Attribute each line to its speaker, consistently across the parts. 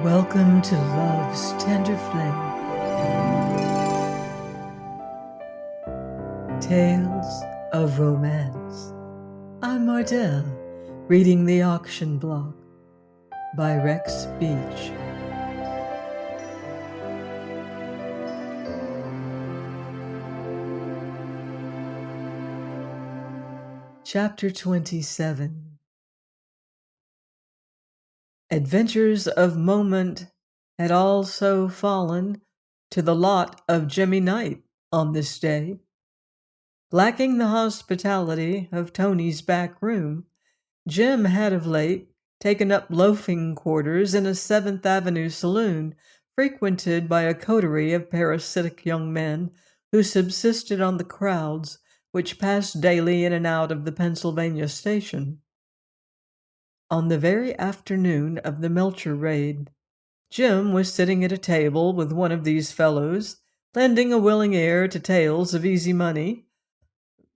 Speaker 1: Welcome to Love's Tender Flame. Tales of Romance. I'm Mardell, reading The Auction Block by Rex Beach. Chapter 27. Adventures of moment had also fallen to the lot of Jimmy Knight on this day. Lacking the hospitality of Tony's back room, Jim had of late taken up loafing quarters in a 7th Avenue saloon frequented by a coterie of parasitic young men who subsisted on the crowds which passed daily in and out of the Pennsylvania station. On the very afternoon of the Melcher raid, Jim was sitting at a table with one of these fellows, lending a willing ear to tales of easy money,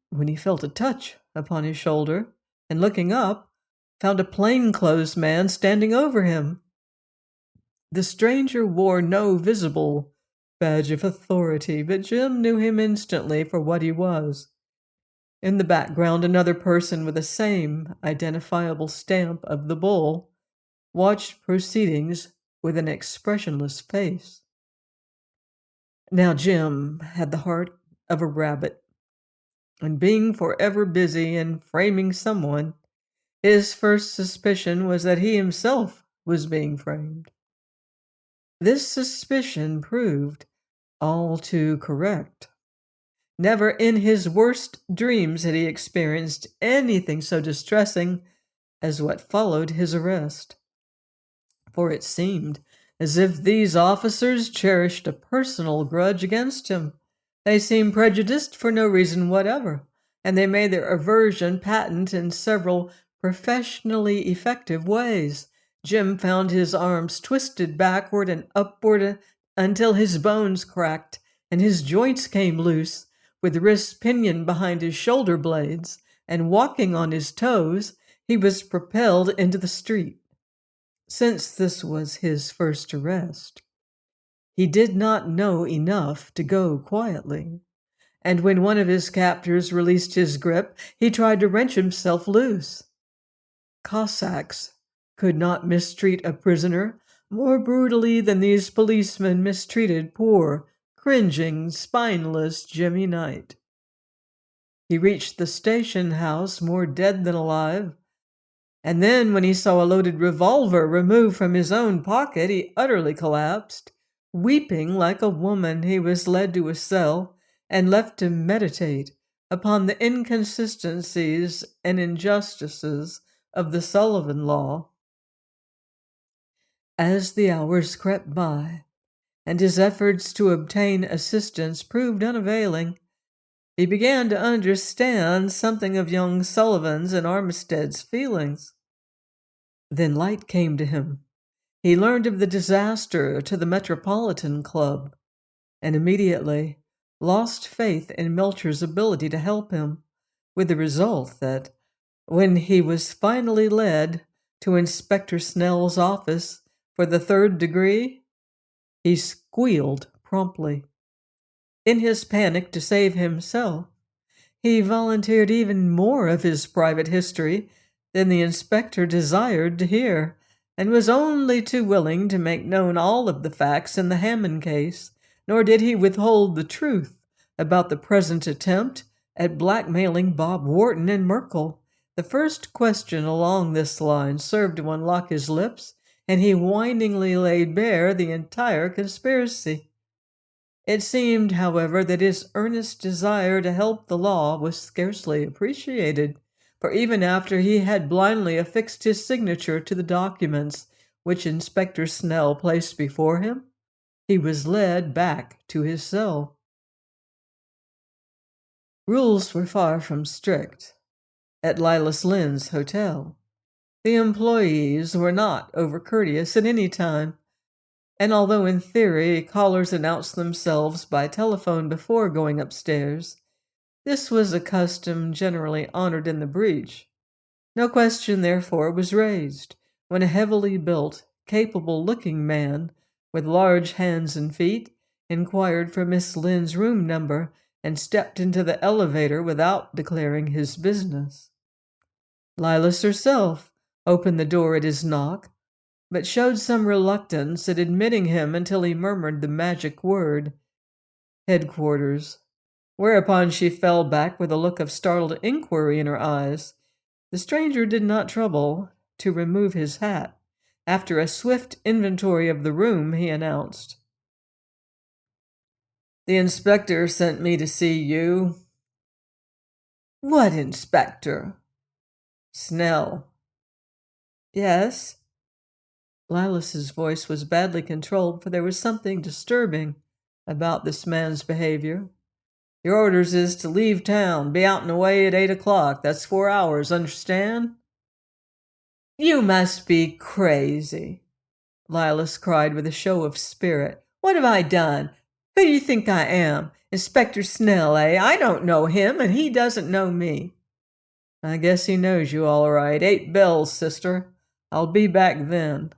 Speaker 1: when he felt a touch upon his shoulder, and looking up, found a plainclothes man standing over him. The stranger wore no visible badge of authority, but Jim knew him instantly for what he was. In the background, another person with the same identifiable stamp of the bull watched proceedings with an expressionless face. Now Jim had the heart of a rabbit, and being forever busy in framing someone, his first suspicion was that he himself was being framed. This suspicion proved all too correct. Never in his worst dreams had he experienced anything so distressing as what followed his arrest. For it seemed as if these officers cherished a personal grudge against him. They seemed prejudiced for no reason whatever, and they made their aversion patent in several professionally effective ways. Jim found his arms twisted backward and upward until his bones cracked and his joints came loose, with wrists pinioned behind his shoulder blades, and walking on his toes, he was propelled into the street. Since this was his first arrest, he did not know enough to go quietly, and when one of his captors released his grip, he tried to wrench himself loose. Cossacks could not mistreat a prisoner more brutally than these policemen mistreated poor, cringing, spineless Jimmy Knight. He reached the station house more dead than alive, and then when he saw a loaded revolver removed from his own pocket, he utterly collapsed. Weeping like a woman, he was led to a cell and left to meditate upon the inconsistencies and injustices of the Sullivan Law. As the hours crept by, and his efforts to obtain assistance proved unavailing, he began to understand something of young Sullivan's and Armistead's feelings. Then light came to him. He learned of the disaster to the Metropolitan Club, and immediately lost faith in Melcher's ability to help him, with the result that, when he was finally led to Inspector Snell's office for the 3rd degree, he squealed promptly. In his panic to save himself, he volunteered even more of his private history than the inspector desired to hear, and was only too willing to make known all of the facts in the Hammond case, nor did he withhold the truth about the present attempt at blackmailing Bob Wharton and Merkel. The first question along this line served to unlock his lips, and he whiningly laid bare the entire conspiracy. It seemed, however, that his earnest desire to help the law was scarcely appreciated, for even after he had blindly affixed his signature to the documents which Inspector Snell placed before him, he was led back to his cell. Rules were far from strict at Lilas Lynn's hotel. The employees were not overcourteous at any time, and although in theory callers announced themselves by telephone before going upstairs, this was a custom generally honored in the breach. No question, therefore, was raised when a heavily built, capable-looking man with large hands and feet inquired for Miss Lynn's room number and stepped into the elevator without declaring his business. Lilas herself opened the door at his knock, but showed some reluctance at admitting him until he murmured the magic word, headquarters, whereupon she fell back with a look of startled inquiry in her eyes. The stranger did not trouble to remove his hat. After a swift inventory of the room, he announced, "The inspector sent me to see you." "What inspector?" "Snell." "Yes?" Lilas's voice was badly controlled, for there was something disturbing about this man's behavior. "Your orders is to leave town, be out and away at 8 o'clock. That's 4 hours, understand?" "You must be crazy," Lilas cried with a show of spirit. "What have I done? Who do you think I am? Inspector Snell, eh? I don't know him, and he doesn't know me." "I guess he knows you all right. 8 bells, sister. I'll be back then."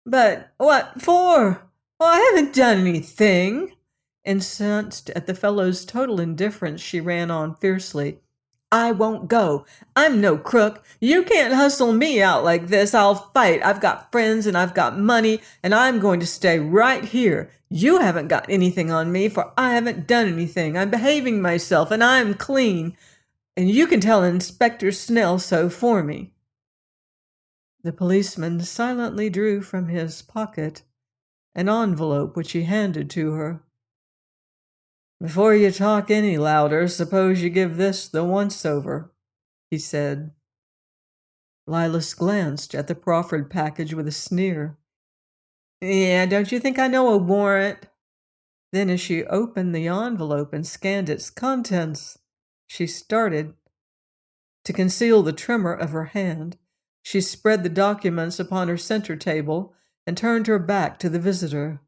Speaker 1: "But what for? Well, I haven't done anything." Incensed at the fellow's total indifference, she ran on fiercely. "I won't go. I'm no crook. You can't hustle me out like this. I'll fight. I've got friends and I've got money, and I'm going to stay right here. You haven't got anything on me, for I haven't done anything. I'm behaving myself, and I'm clean. And you can tell Inspector Snell so for me." The policeman silently drew from his pocket an envelope which he handed to her. "Before you talk any louder, suppose you give this the once-over," he said. Lilas glanced at the proffered package with a sneer. "Yeah, don't you think I know a warrant?" Then, as she opened the envelope and scanned its contents, she started. To conceal the tremor of her hand, she spread the documents upon her center table and turned her back to the visitor.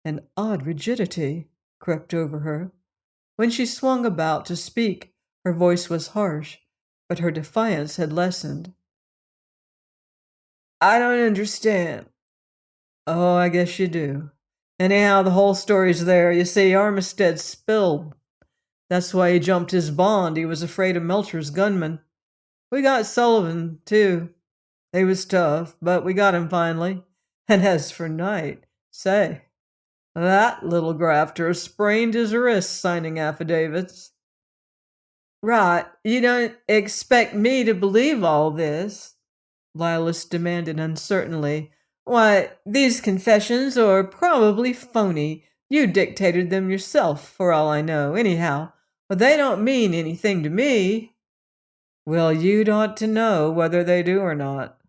Speaker 1: An odd rigidity crept over her. When she swung about to speak, her voice was harsh, but her defiance had lessened. "I don't understand." "Oh, I guess you do. Anyhow, the whole story's there. You see, Armistead spilled. That's why he jumped his bond. He was afraid of Melcher's gunmen. We got Sullivan, too. He was tough, but we got him finally. And as for Knight, say, that little grafter sprained his wrist signing affidavits." "Right, you don't expect me to believe all this?" Lilas demanded uncertainly. "Why, these confessions are probably phony. You dictated them yourself, for all I know, anyhow. But they don't mean anything to me." "Well, you'd ought to know whether they do or not."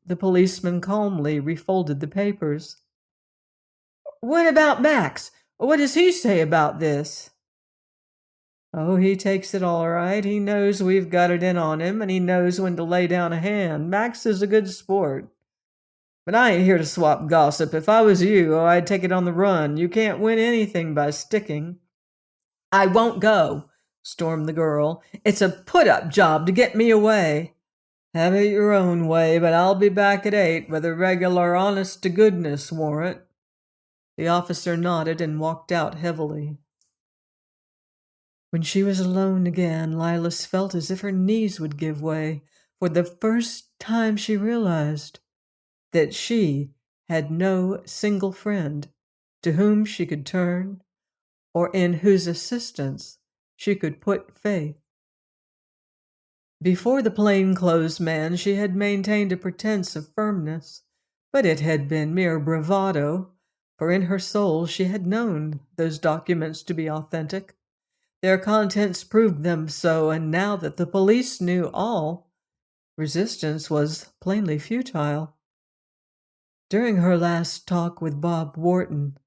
Speaker 1: The policeman calmly refolded the papers. "What about Max? What does he say about this?" "Oh, he takes it all right. He knows we've got it in on him, and he knows when to lay down a hand. Max is a good sport. But I ain't here to swap gossip. If I was you, I'd take it on the run. You can't win anything by sticking." "I won't go," stormed the girl. "It's a put-up job to get me away." "Have it your own way, but I'll be back at 8 with a regular honest-to-goodness warrant." The officer nodded and walked out heavily. When she was alone again, Lilas felt as if her knees would give way. For the first time she realized that she had no single friend to whom she could turn or in whose assistance she could put faith. Before the plainclothes man, she had maintained a pretense of firmness, but it had been mere bravado, for in her soul she had known those documents to be authentic. Their contents proved them so, and now that the police knew all, resistance was plainly futile. During her last talk with Bob Wharton,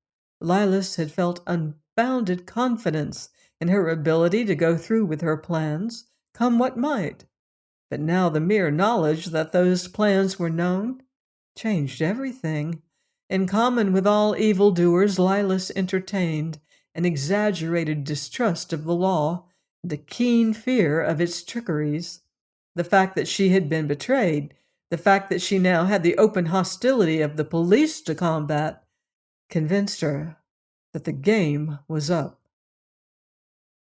Speaker 1: Lilas had felt unbounded confidence in her ability to go through with her plans, come what might. But now the mere knowledge that those plans were known changed everything. In common with all evildoers, Lilas entertained an exaggerated distrust of the law, the keen fear of its trickeries. The fact that she had been betrayed, The fact that she now had the open hostility of the police to combat convinced her that the game was up.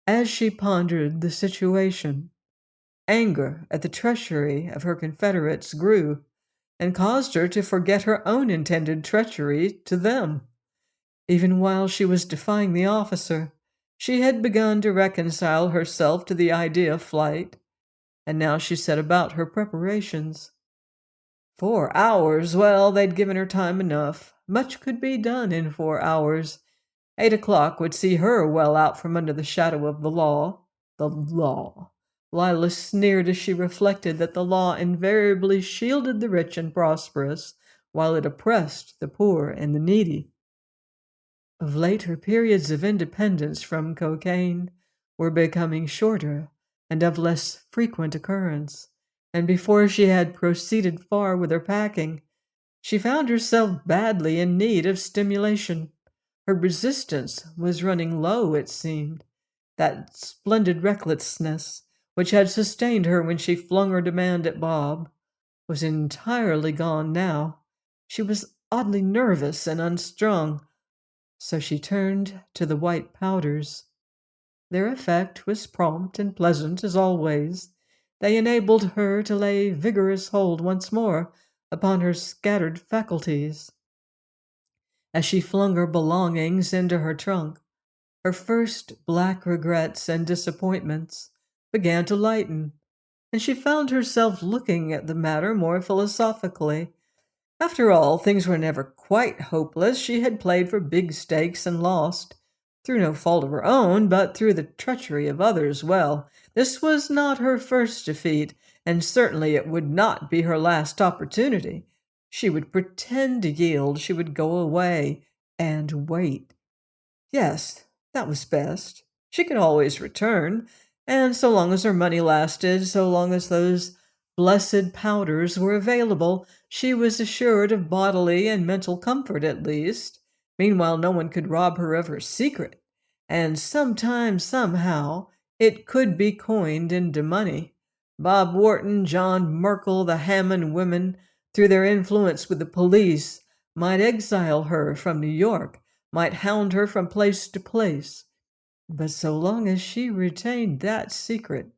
Speaker 1: As she pondered the situation, anger at the treachery of her confederates grew and caused her to forget her own intended treachery to them. Even while she was defying the officer, she had begun to reconcile herself to the idea of flight, and now she set about her preparations. 4 hours, well, they'd given her time enough. Much could be done in 4 hours. 8 o'clock would see her well out from under the shadow of the law. The law. Lilas sneered as she reflected that the law invariably shielded the rich and prosperous, while it oppressed the poor and the needy. Of late, her periods of independence from cocaine were becoming shorter and of less frequent occurrence, and before she had proceeded far with her packing, she found herself badly in need of stimulation. Her resistance was running low, it seemed. That splendid recklessness, which had sustained her when she flung her demand at Bob, was entirely gone now. She was oddly nervous and unstrung, so she turned to the white powders. Their effect was prompt and pleasant as always. They enabled her to lay vigorous hold once more upon her scattered faculties. As she flung her belongings into her trunk, her first black regrets and disappointments began to lighten, and she found herself looking at the matter more philosophically. After all, things were never quite hopeless. She had played for big stakes and lost, through no fault of her own, but through the treachery of others. Well, this was not her first defeat, and certainly it would not be her last opportunity. She would pretend to yield. She would go away and wait. Yes, that was best. She could always return, and so long as her money lasted, so long as those blessed powders were available, she was assured of bodily and mental comfort at least. Meanwhile, no one could rob her of her secret, and sometime, somehow, it could be coined into money. Bob Wharton, John Merkel, the Hammond women, through their influence with the police, might exile her from New York, might hound her from place to place. But so long as she retained that secret,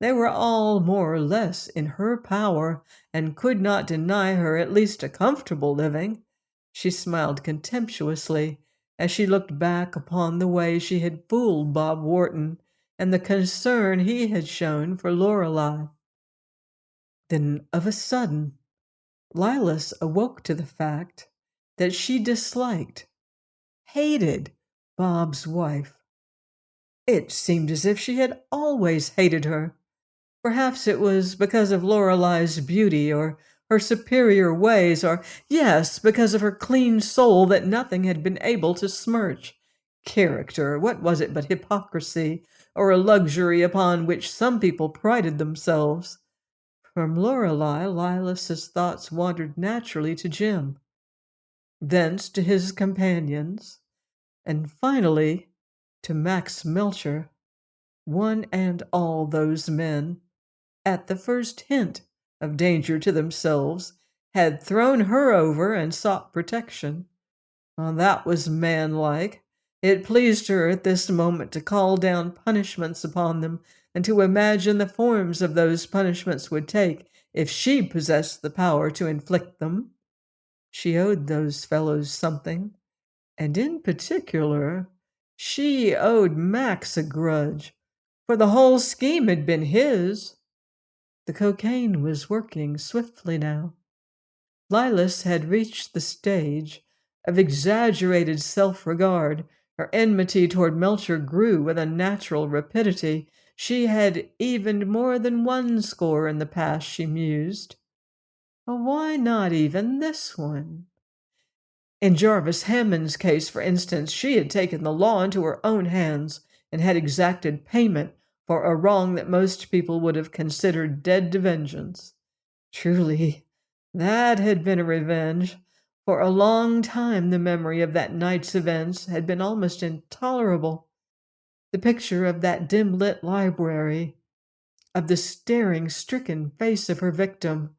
Speaker 1: they were all more or less in her power and could not deny her at least a comfortable living. She smiled contemptuously as she looked back upon the way she had fooled Bob Wharton and the concern he had shown for Lorelei. Then, of a sudden, Lilas awoke to the fact that she disliked, hated Bob's wife. It seemed as if she had always hated her. Perhaps it was because of Lorelei's beauty or her superior ways, or, yes, because of her clean soul that nothing had been able to smirch. Character, what was it but hypocrisy, or a luxury upon which some people prided themselves? From Lorelei, Lilas's thoughts wandered naturally to Jim, thence to his companions, and finally to Max Melcher. One and all those men, at the first hint of danger to themselves, had thrown her over and sought protection. Well, that was manlike. It pleased her at this moment to call down punishments upon them and to imagine the forms of those punishments would take if she possessed the power to inflict them. She owed those fellows something, and in particular, she owed Max a grudge, for the whole scheme had been his. The cocaine was working swiftly now. Lilas had reached the stage of exaggerated self-regard. Her enmity toward Melcher grew with a natural rapidity. She had evened more than one score in the past, she mused. Why not even this one? In Jarvis Hammond's case, for instance, she had taken the law into her own hands and had exacted payment for a wrong that most people would have considered dead to vengeance. Truly, that had been a revenge. For a long time the memory of that night's events had been almost intolerable. The picture of that dim-lit library, of the staring, stricken face of her victim,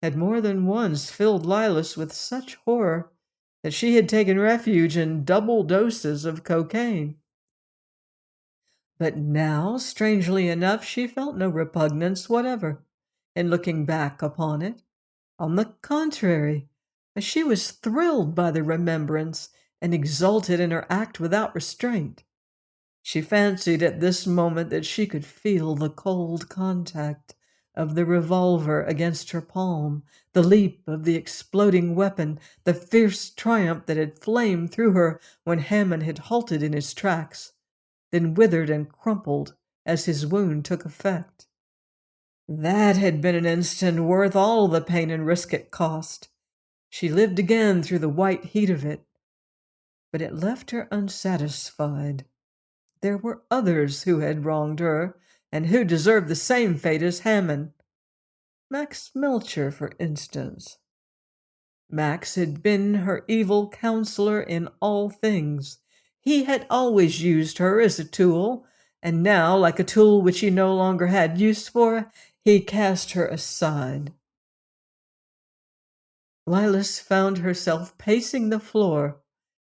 Speaker 1: had more than once filled Lilas with such horror that she had taken refuge in double doses of cocaine. But now, strangely enough, she felt no repugnance whatever in looking back upon it. On the contrary, she was thrilled by the remembrance and exulted in her act without restraint. She fancied at this moment that she could feel the cold contact of the revolver against her palm, the leap of the exploding weapon, the fierce triumph that had flamed through her when Hammond had halted in his tracks, then withered and crumpled as his wound took effect. That had been an instant worth all the pain and risk it cost. She lived again through the white heat of it, but it left her unsatisfied. There were others who had wronged her, and who deserved the same fate as Hammond. Max Melcher, for instance. Max had been her evil counselor in all things. He had always used her as a tool, and now, like a tool which he no longer had use for, he cast her aside. Lilas found herself pacing the floor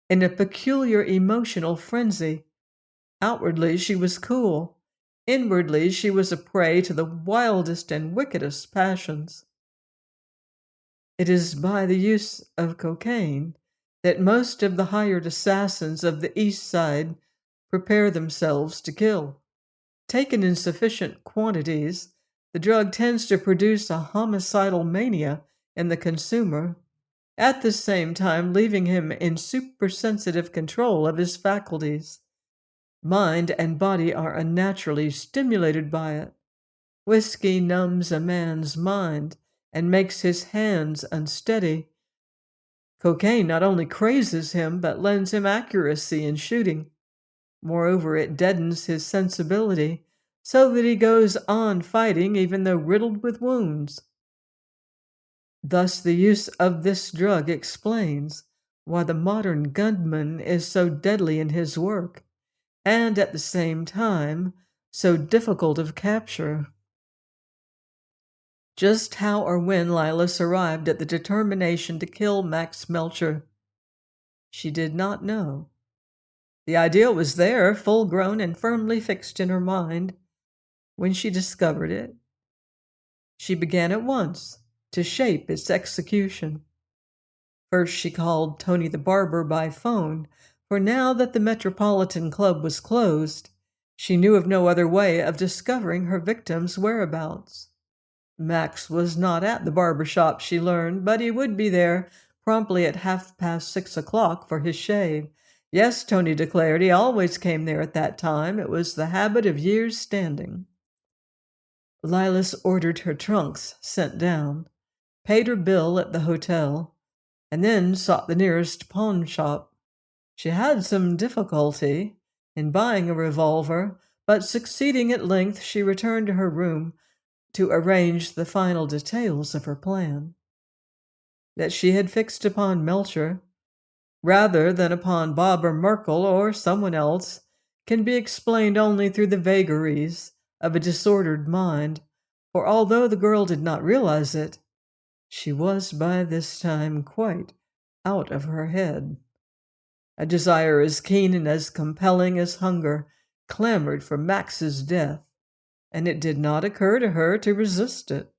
Speaker 1: in a peculiar emotional frenzy. Outwardly, she was cool. Inwardly, she was a prey to the wildest and wickedest passions. It is by the use of cocaine that most of the hired assassins of the East Side prepare themselves to kill. Taken in sufficient quantities, the drug tends to produce a homicidal mania in the consumer, at the same time leaving him in supersensitive control of his faculties. Mind and body are unnaturally stimulated by it. Whiskey numbs a man's mind and makes his hands unsteady. Cocaine not only crazes him, but lends him accuracy in shooting. Moreover, it deadens his sensibility, so that he goes on fighting even though riddled with wounds. Thus, the use of this drug explains why the modern gunman is so deadly in his work, and at the same time so difficult of capture. Just how or when Lilas arrived at the determination to kill Max Melcher, she did not know. The idea was there, full grown and firmly fixed in her mind. When she discovered it, she began at once to shape its execution. First, she called Tony the barber by phone, for now that the Metropolitan Club was closed, she knew of no other way of discovering her victim's whereabouts. Max was not at the barber shop, she learned, but he would be there promptly at 6:30 for his shave. Yes, Tony declared, he always came there at that time. It was the habit of years standing. Lilas ordered her trunks sent down, paid her bill at the hotel, and then sought the nearest pawn shop. She had some difficulty in buying a revolver, but succeeding at length, she returned to her room to arrange the final details of her plan. That she had fixed upon Melcher, rather than upon Bob or Merkel or someone else, can be explained only through the vagaries of a disordered mind, for although the girl did not realize it, she was by this time quite out of her head. A desire as keen and as compelling as hunger clamored for Max's death, and it did not occur to her to resist it.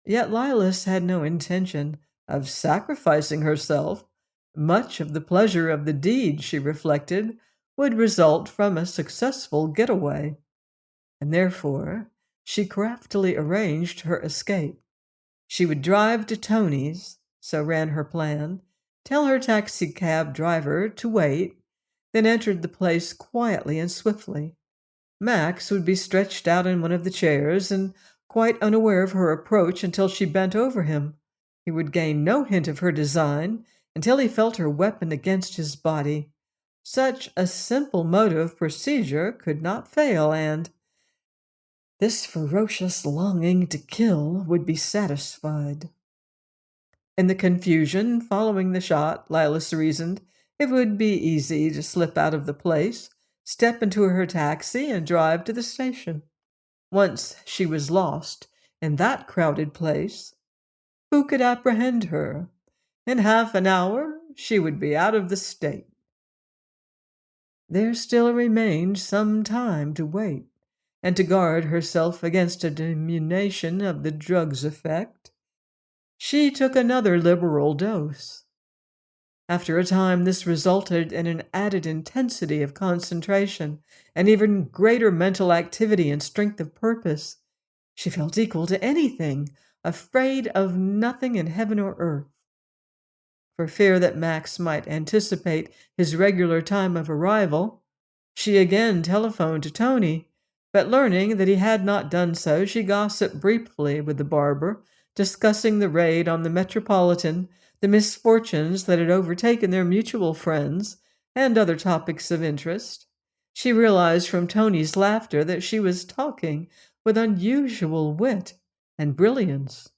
Speaker 1: Yet Lilas had no intention of sacrificing herself. Much of the pleasure of the deed, she reflected, would result from a successful getaway, and therefore she craftily arranged her escape. She would drive to Tony's, so ran her plan, tell her taxicab driver to wait, then entered the place quietly and swiftly. Max would be stretched out in one of the chairs and quite unaware of her approach until she bent over him. He would gain no hint of her design until he felt her weapon against his body. Such a simple mode of procedure could not fail, and this ferocious longing to kill would be satisfied. In the confusion following the shot, Lilas reasoned, it would be easy to slip out of the place, step into her taxi, and drive to the station. Once she was lost in that crowded place, Who could apprehend her? In half an hour she would be out of the state. There still remained some time to wait, and to guard herself against a diminution of the drug's effect, she took another liberal dose. After a time, this resulted in an added intensity of concentration and even greater mental activity and strength of purpose. She felt equal to anything, afraid of nothing in heaven or earth. For fear that Max might anticipate his regular time of arrival, she again telephoned to Tony, but learning that he had not done so, she gossiped briefly with the barber, discussing the raid on the Metropolitan, the misfortunes that had overtaken their mutual friends, and other topics of interest. She realized from Tony's laughter that she was talking with unusual wit and brilliance.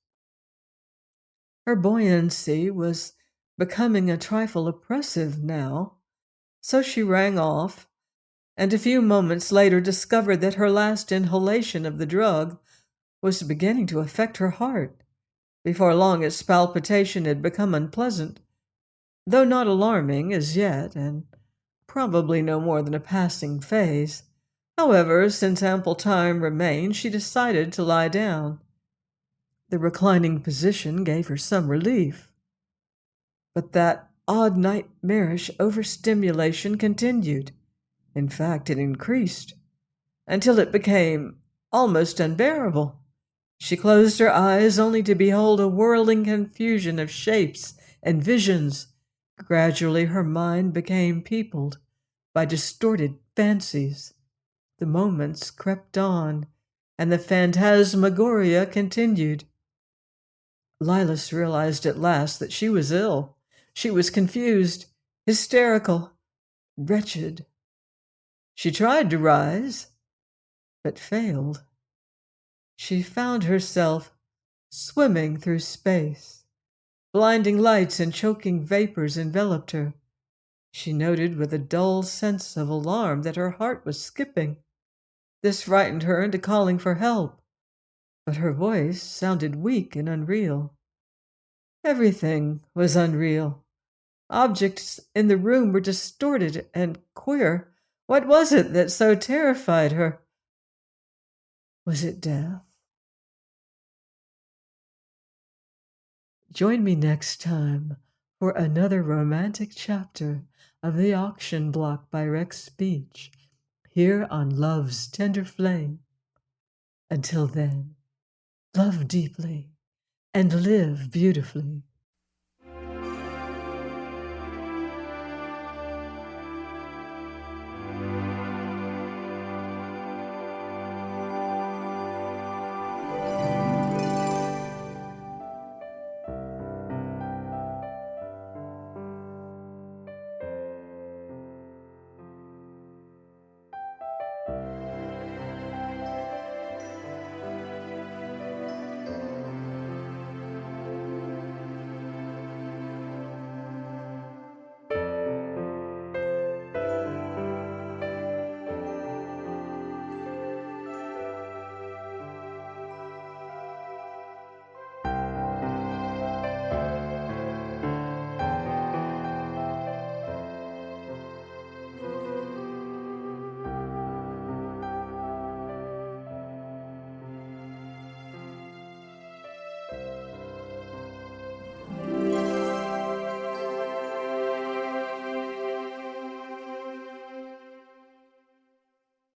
Speaker 1: Her buoyancy was becoming a trifle oppressive now, so she rang off, and a few moments later discovered that her last inhalation of the drug was beginning to affect her heart. Before long, its palpitation had become unpleasant, though not alarming as yet, and probably no more than a passing phase. However, since ample time remained, she decided to lie down. The reclining position gave her some relief. But that odd nightmarish overstimulation continued. In fact, it increased until it became almost unbearable. She closed her eyes only to behold a whirling confusion of shapes and visions. Gradually, her mind became peopled by distorted fancies. The moments crept on, and the phantasmagoria continued. Lilas realized at last that she was ill. She was confused, hysterical, wretched. She tried to rise, but failed. She found herself swimming through space. Blinding lights and choking vapors enveloped her. She noted with a dull sense of alarm that her heart was skipping. This frightened her into calling for help, but her voice sounded weak and unreal. Everything was unreal. Objects in the room were distorted and queer. What was it that so terrified her? Was it death? Join me next time for another romantic chapter of The Auction Block by Rex Beach, here on Love's Tender Flame. Until then, love deeply and live beautifully.